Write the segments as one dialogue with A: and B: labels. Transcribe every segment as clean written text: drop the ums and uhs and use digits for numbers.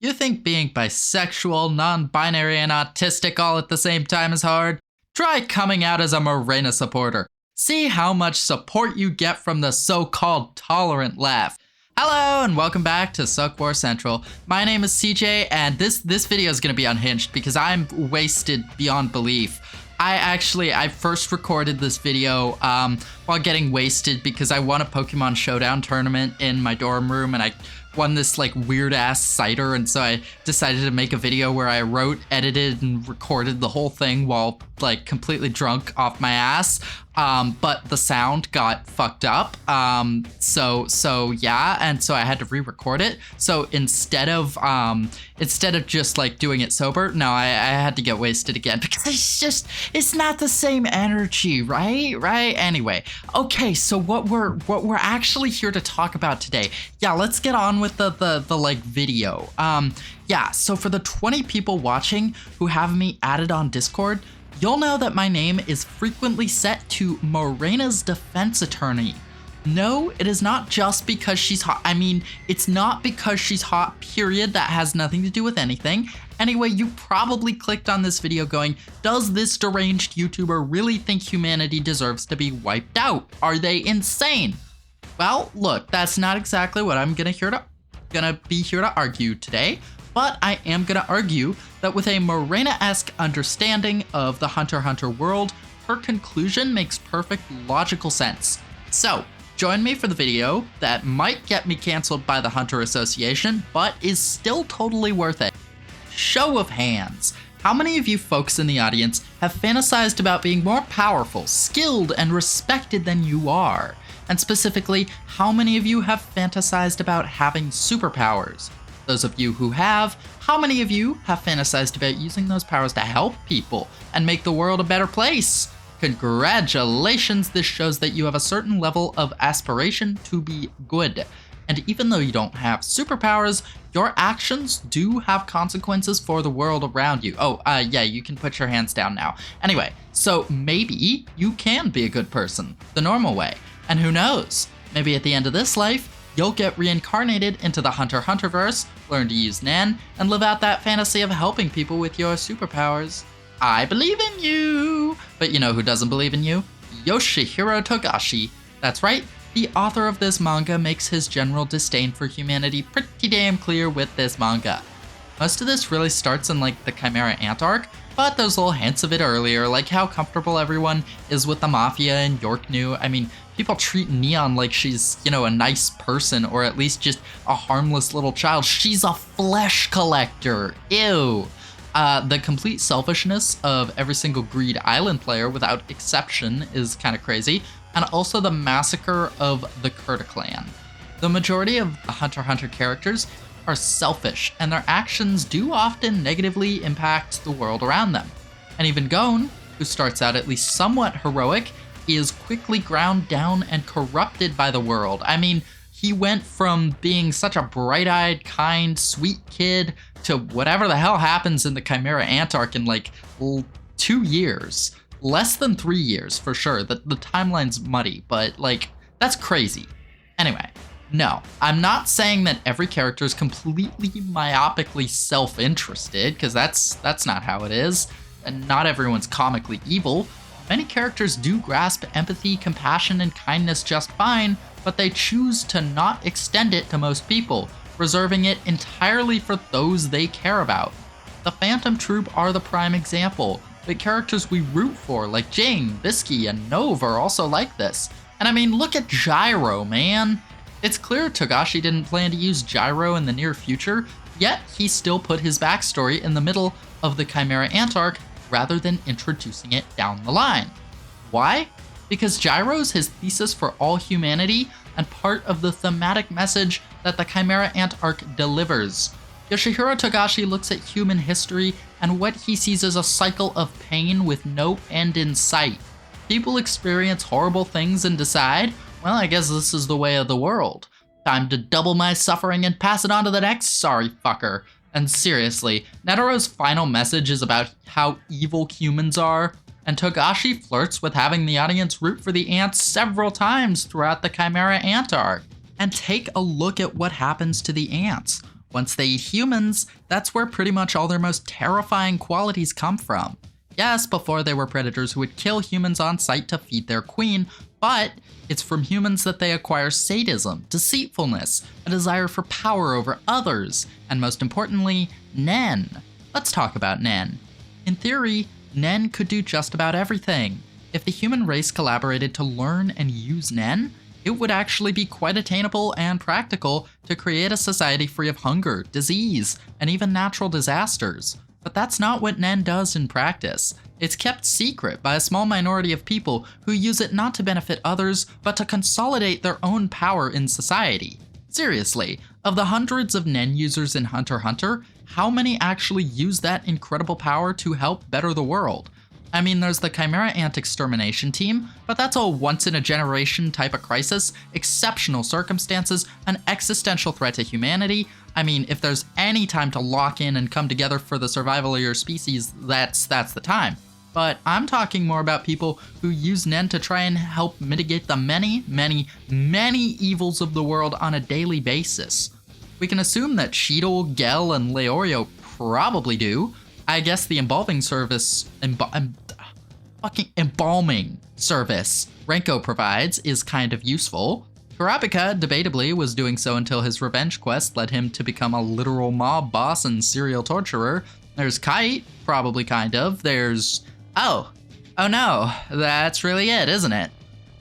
A: You think being bisexual, non-binary, and autistic all at the same time is hard? Try coming out as a Morena supporter. See how much support you get from the so-called tolerant left. Hello and welcome back to Suck War Central. My name is CJ and this video is going to be unhinged because I'm wasted beyond belief. I first recorded this video while getting wasted because I won a Pokemon Showdown tournament in my dorm room and I won this like weird ass cider, and so I decided to make a video where I wrote, edited, and recorded the whole thing while like completely drunk off my ass. But the sound got fucked up. So yeah, and so I had to re-record it. So instead of just like doing it sober, no, I had to get wasted again because it's not the same energy, right? Anyway, okay, so what we're actually here to talk about today. Yeah, let's get on with the like video. Yeah, so for the 20 people watching who have me added on Discord, you'll know that my name is frequently set to Morena's defense attorney. No, it is not just because she's hot. I mean, it's not because she's hot, period. That has nothing to do with anything. Anyway, you probably clicked on this video going, does this deranged YouTuber really think humanity deserves to be wiped out? Are they insane? Well, look, that's not exactly what I'm gonna be here to argue today. But I am going to argue that with a Morena-esque understanding of the Hunter x Hunter world, her conclusion makes perfect logical sense. So, join me for the video that might get me canceled by the Hunter Association, but is still totally worth it. Show of hands. How many of you folks in the audience have fantasized about being more powerful, skilled, and respected than you are? And specifically, how many of you have fantasized about having superpowers? Those of you who have, how many of you have fantasized about using those powers to help people and make the world a better place? Congratulations, this shows that you have a certain level of aspiration to be good. And even though you don't have superpowers, your actions do have consequences for the world around you. Oh, yeah, you can put your hands down now. Anyway, so maybe you can be a good person, the normal way. And who knows, maybe at the end of this life, you'll get reincarnated into the Hunter x Hunterverse, learn to use Nen, and live out that fantasy of helping people with your superpowers. I believe in you! But you know who doesn't believe in you? Yoshihiro Togashi. That's right, the author of this manga makes his general disdain for humanity pretty damn clear with this manga. Most of this really starts in like the Chimera Ant arc, but there's little hints of it earlier, like how comfortable everyone is with the Mafia and York New. I mean, people treat Neon like she's, you know, a nice person or at least just a harmless little child. She's a flesh collector. Ew. The complete selfishness of every single Greed Island player without exception is kind of crazy. And also the massacre of the Kurta clan. The majority of the Hunter x Hunter characters are selfish, and their actions do often negatively impact the world around them. And even Gon, who starts out at least somewhat heroic, is quickly ground down and corrupted by the world. I mean, he went from being such a bright-eyed, kind, sweet kid to whatever the hell happens in the Chimera Ant arc in like 2 years. Less than 3 years, for sure. The timeline's muddy, but like, that's crazy. Anyway, no, I'm not saying that every character is completely myopically self-interested, because that's not how it is. And not everyone's comically evil. Many characters do grasp empathy, compassion, and kindness just fine, but they choose to not extend it to most people, reserving it entirely for those they care about. The Phantom Troop are the prime example, but characters we root for like Jing, Bisky, and Nove are also like this. And I mean, look at Gyro, man. It's clear Togashi didn't plan to use Gyro in the near future, yet he still put his backstory in the middle of the Chimera Ant arc rather than introducing it down the line. Why? Because Gyro's his thesis for all humanity and part of the thematic message that the Chimera Ant arc delivers. Yoshihiro Togashi looks at human history and what he sees as a cycle of pain with no end in sight. People experience horrible things and decide, well, I guess this is the way of the world. Time to double my suffering and pass it on to the next sorry fucker. And seriously, Netero's final message is about how evil humans are, and Togashi flirts with having the audience root for the ants several times throughout the Chimera Ant arc. And take a look at what happens to the ants. Once they eat humans, that's where pretty much all their most terrifying qualities come from. Yes, before they were predators who would kill humans on sight to feed their queen, but it's from humans that they acquire sadism, deceitfulness, a desire for power over others, and most importantly, Nen. Let's talk about Nen. In theory, Nen could do just about everything. If the human race collaborated to learn and use Nen, it would actually be quite attainable and practical to create a society free of hunger, disease, and even natural disasters. But that's not what Nen does in practice. It's kept secret by a small minority of people who use it not to benefit others, but to consolidate their own power in society. Seriously, of the hundreds of Nen users in Hunter x Hunter, how many actually use that incredible power to help better the world? I mean, there's the Chimera Ant Extermination Team, but that's a once-in-a-generation type of crisis, exceptional circumstances, an existential threat to humanity. I mean, if there's any time to lock in and come together for the survival of your species, that's the time. But I'm talking more about people who use Nen to try and help mitigate the many, many, many evils of the world on a daily basis. We can assume that Cheetle, Gel, and Leorio probably do. I guess the embalming service, embalming service Renko provides is kind of useful. Kurapika, debatably, was doing so until his revenge quest led him to become a literal mob boss and serial torturer. There's Kite, probably kind of. There's... Oh no, that's really it, isn't it?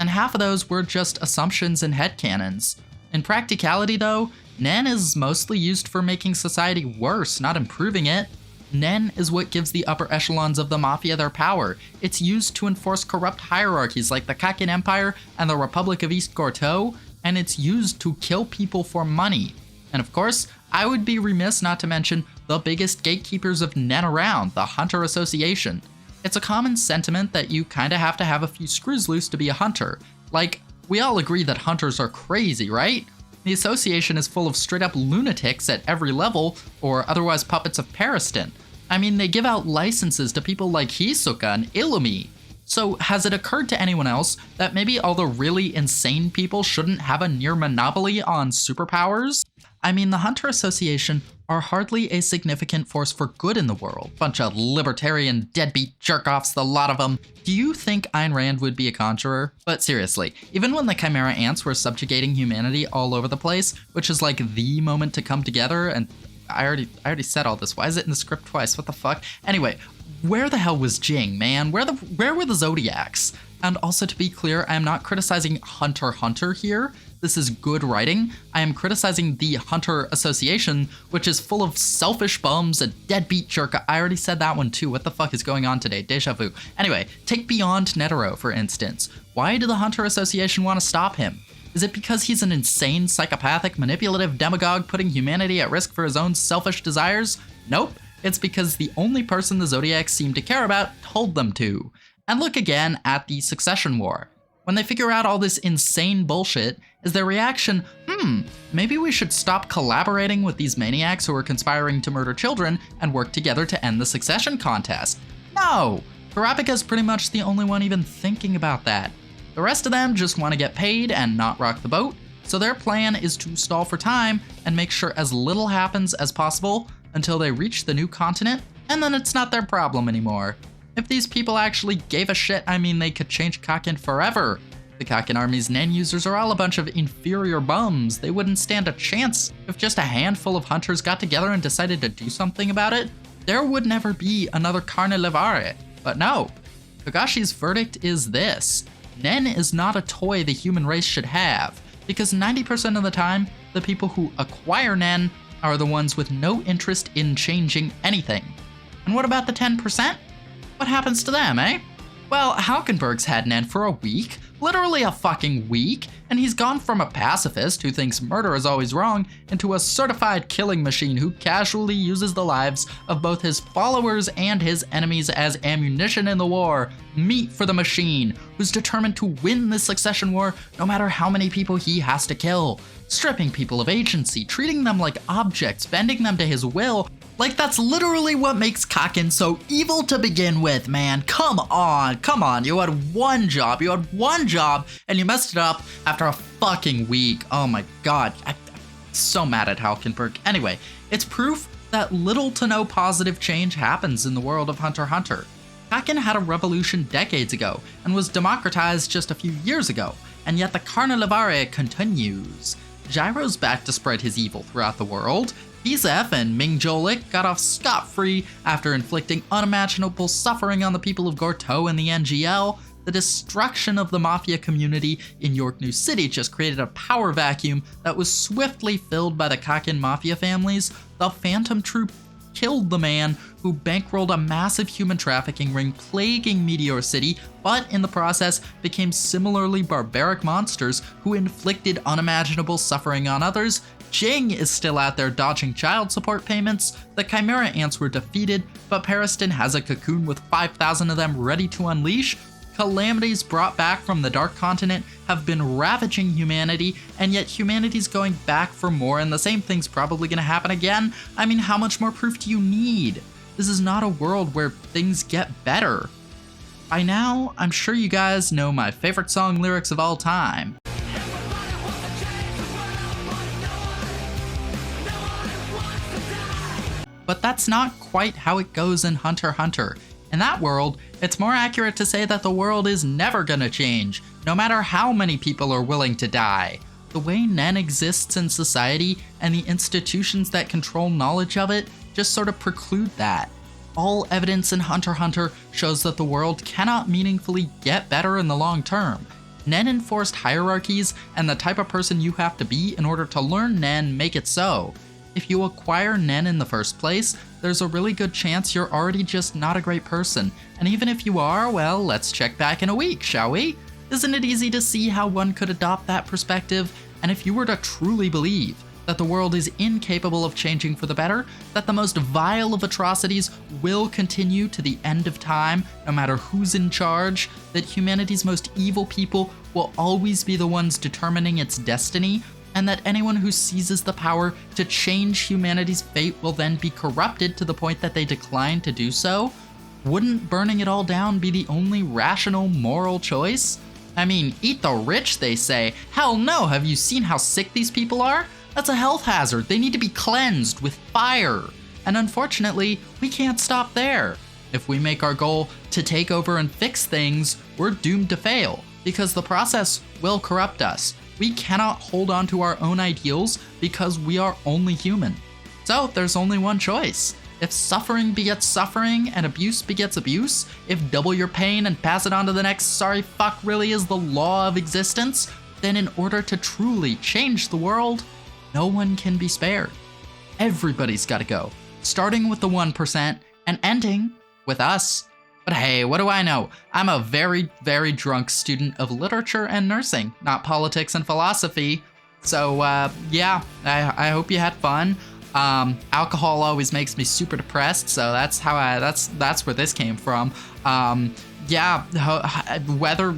A: And half of those were just assumptions and headcanons. In practicality though, Nen is mostly used for making society worse, not improving it. Nen is what gives the upper echelons of the Mafia their power. It's used to enforce corrupt hierarchies like the Kakin Empire and the Republic of East Gorteau, and it's used to kill people for money. And of course, I would be remiss not to mention the biggest gatekeepers of Nen around, the Hunter Association. It's a common sentiment that you kinda have to have a few screws loose to be a hunter. Like, we all agree that hunters are crazy, right? The association is full of straight-up lunatics at every level, or otherwise puppets of Pariston. I mean, they give out licenses to people like Hisoka and Illumi. So has it occurred to anyone else that maybe all the really insane people shouldn't have a near monopoly on superpowers? I mean, the Hunter Association are hardly a significant force for good in the world. Bunch of libertarian deadbeat jerk-offs, the lot of them. Do you think Ayn Rand would be a conjurer? But seriously, even when the Chimera Ants were subjugating humanity all over the place, which is like the moment to come together, and I already said all this. Why is it in the script twice? What the fuck? Anyway, where the hell was Jing, man? Where were the Zodiacs? And also, to be clear, I am not criticizing Hunter x Hunter here. This is good writing. I am criticizing the Hunter Association, which is full of selfish bums, a deadbeat jerk. I already said that one too. What the fuck is going on today? Deja vu. Anyway, take Beyond Netero, for instance. Why do the Hunter Association want to stop him? Is it because he's an insane, psychopathic, manipulative demagogue putting humanity at risk for his own selfish desires? Nope. It's because the only person the Zodiacs seem to care about told them to. And look again at the Succession War. When they figure out all this insane bullshit, is their reaction, maybe we should stop collaborating with these maniacs who are conspiring to murder children and work together to end the succession contest? No! Kurapika's pretty much the only one even thinking about that. The rest of them just want to get paid and not rock the boat, so their plan is to stall for time and make sure as little happens as possible until they reach the new continent, and then it's not their problem anymore. If these people actually gave a shit, I mean, they could change Kakin forever. The Kakin army's Nen users are all a bunch of inferior bums. They wouldn't stand a chance if just a handful of hunters got together and decided to do something about it. There would never be another Carne Levare. But no, Togashi's verdict is this. Nen is not a toy the human race should have, because 90% of the time, the people who acquire Nen are the ones with no interest in changing anything. And what about the 10%? What happens to them, eh? Well, Haukenberg's had Nen for a week, literally a fucking week, and he's gone from a pacifist who thinks murder is always wrong into a certified killing machine who casually uses the lives of both his followers and his enemies as ammunition in the war, meat for the machine, who's determined to win this succession war no matter how many people he has to kill, stripping people of agency, treating them like objects, bending them to his will. Like, that's literally what makes Kakin so evil to begin with, man. Come on, you had one job, and you messed it up after a fucking week. Oh my god, I'm so mad at Haukenberg. Anyway, It's proof that little to no positive change happens in the world of Hunter x Hunter. Kaken had a revolution decades ago and was democratized just a few years ago, and yet the Carnivare continues. Gyro's back to spread his evil throughout the world. Bizef and Ming Jolik got off scot-free after inflicting unimaginable suffering on the people of Gorto and the NGL. The destruction of the Mafia community in York New City just created a power vacuum that was swiftly filled by the Kaken Mafia families. The Phantom Troop killed the man who bankrolled a massive human trafficking ring plaguing Meteor City, but in the process became similarly barbaric monsters who inflicted unimaginable suffering on others. Jing is still out there dodging child support payments. The Chimera Ants were defeated, but Pariston has a cocoon with 5,000 of them ready to unleash. Calamities brought back from the Dark Continent have been ravaging humanity, and yet humanity's going back for more, and the same thing's probably gonna happen again. I mean, how much more proof do you need? This is not a world where things get better. By now, I'm sure you guys know my favorite song lyrics of all time. But that's not quite how it goes in Hunter x Hunter. In that world, it's more accurate to say that the world is never gonna change, no matter how many people are willing to die. The way Nen exists in society and the institutions that control knowledge of it just sort of preclude that. All evidence in Hunter x Hunter shows that the world cannot meaningfully get better in the long term. Nen enforced hierarchies, and the type of person you have to be in order to learn Nen make it so. If you acquire Nen in the first place, there's a really good chance you're already just not a great person. And even if you are, well, let's check back in a week, shall we? Isn't it easy to see how one could adopt that perspective? And if you were to truly believe that the world is incapable of changing for the better, that the most vile of atrocities will continue to the end of time, no matter who's in charge, that humanity's most evil people will always be the ones determining its destiny, and that anyone who seizes the power to change humanity's fate will then be corrupted to the point that they decline to do so, wouldn't burning it all down be the only rational, moral choice? I mean, eat the rich, they say. Hell no, have you seen how sick these people are? That's a health hazard. They need to be cleansed with fire. And unfortunately, we can't stop there. If we make our goal to take over and fix things, we're doomed to fail, because the process will corrupt us. We cannot hold on to our own ideals because we are only human. So there's only one choice. If suffering begets suffering and abuse begets abuse, if double your pain and pass it on to the next sorry fuck really is the law of existence, then in order to truly change the world, no one can be spared. Everybody's gotta go, starting with the 1% and ending with us. But hey, what do I know? I'm a very, very drunk student of literature and nursing, not politics and philosophy. So yeah, I hope you had fun. Alcohol always makes me super depressed, so that's where this came from. Yeah,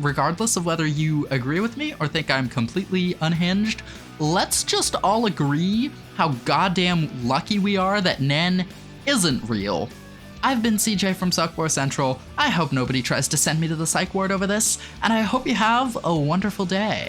A: regardless of whether you agree with me or think I'm completely unhinged, let's just all agree how goddamn lucky we are that Nen isn't real. I've been CJ from Suckboy Central. I hope nobody tries to send me to the psych ward over this, and I hope you have a wonderful day.